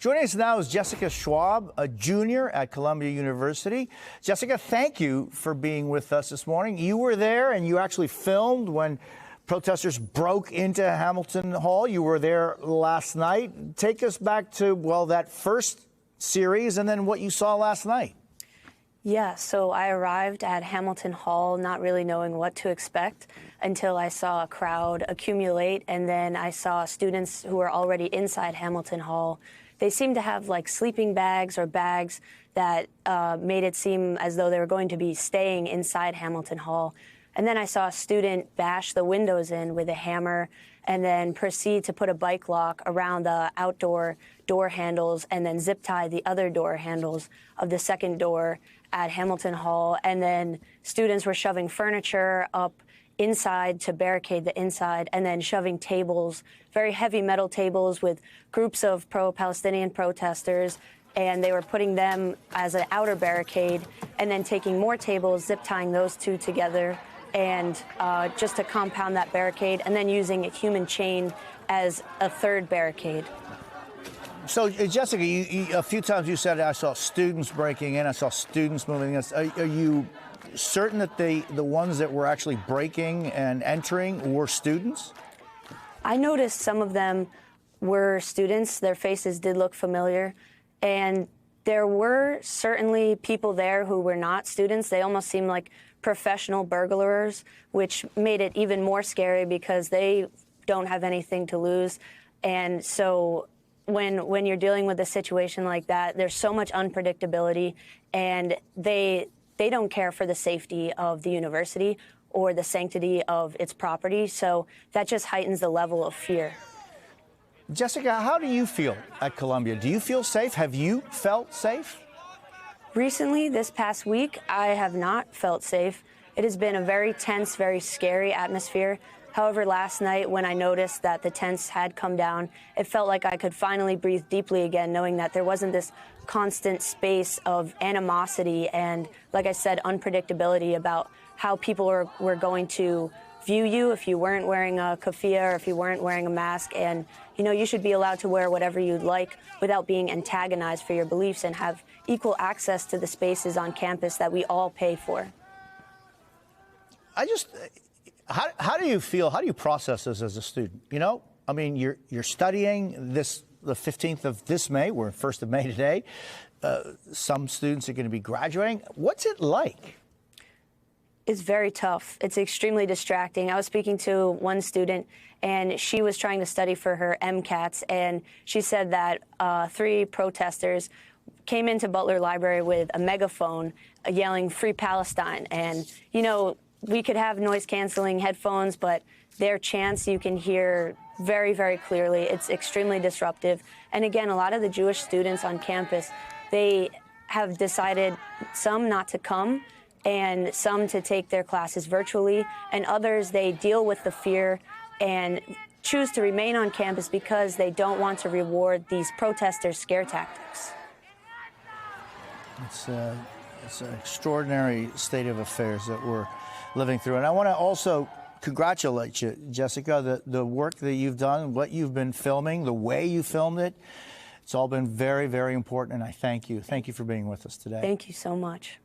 Joining us now is Jessica Schwab, a junior at Columbia University. Jessica, thank you for being with us this morning. You were there and you actually filmed when protesters broke into Hamilton Hall. You were there last night. Take us back to, well, that first series and then what you saw last night. Yeah, so I arrived at Hamilton Hall not really knowing what to expect until I saw a crowd accumulate, and then I saw students who were already inside Hamilton Hall. They seemed to have like sleeping bags or bags that made it seem as though they were going to be staying inside Hamilton Hall. And then I saw a student bash the windows in with a hammer and then proceed to put a bike lock around the outdoor door handles and then zip tie the other door handles of the second door at Hamilton Hall. And then students were shoving furniture up inside to barricade the inside and then shoving tables, very heavy metal tables with groups of pro-Palestinian protesters, and they were putting them as an outer barricade and then taking more tables, zip tying those two together and just to compound that barricade, and then using a human chain as a third barricade. So, Jessica, a few times you said, I saw students breaking in, I saw students moving in. Are you certain that the ones that were actually breaking and entering were students? I noticed some of them were students. Their faces did look familiar. And there were certainly people there who were not students. They almost seemed like professional burglars, which made it even more scary because they don't have anything to lose. And so when you're dealing with a situation like that, there's so much unpredictability, and they don't care for the safety of the university or the sanctity of its property. So that just heightens the level of fear. Jessica, how do you feel at Columbia? Do you feel safe? Have you felt safe? Recently, this past week, I have not felt safe. It has been a very tense, very scary atmosphere. However, last night when I noticed that the tents had come down, it felt like I could finally breathe deeply again, knowing that there wasn't this constant space of animosity and, like I said, unpredictability about how people were going to view you if you weren't wearing a keffiyeh or if you weren't wearing a mask. And, you know, you should be allowed to wear whatever you'd like without being antagonized for your beliefs and have equal access to the spaces on campus that we all pay for. How do you feel? How do you process this as a student? You know, I mean, you're studying this the 15th of this May. We're 1st of May today. Some students are going to be graduating. What's it like? It's very tough. It's extremely distracting. I was speaking to one student, and she was trying to study for her MCATs, and she said that 3 protesters came into Butler Library with a megaphone yelling "Free Palestine." And, you know, we could have noise-canceling headphones, but their chants you can hear very, very clearly. It's extremely disruptive. And again, a lot of the Jewish students on campus, they have decided some not to come and some to take their classes virtually, and others, they deal with the fear and choose to remain on campus because they don't want to reward these protesters' scare tactics. It's an extraordinary state of affairs that we're living through. And I want to also congratulate you, Jessica, the work that you've done, what you've been filming, the way you filmed it. It's all been very, very important, and I thank you. Thank you for being with us today. Thank you so much.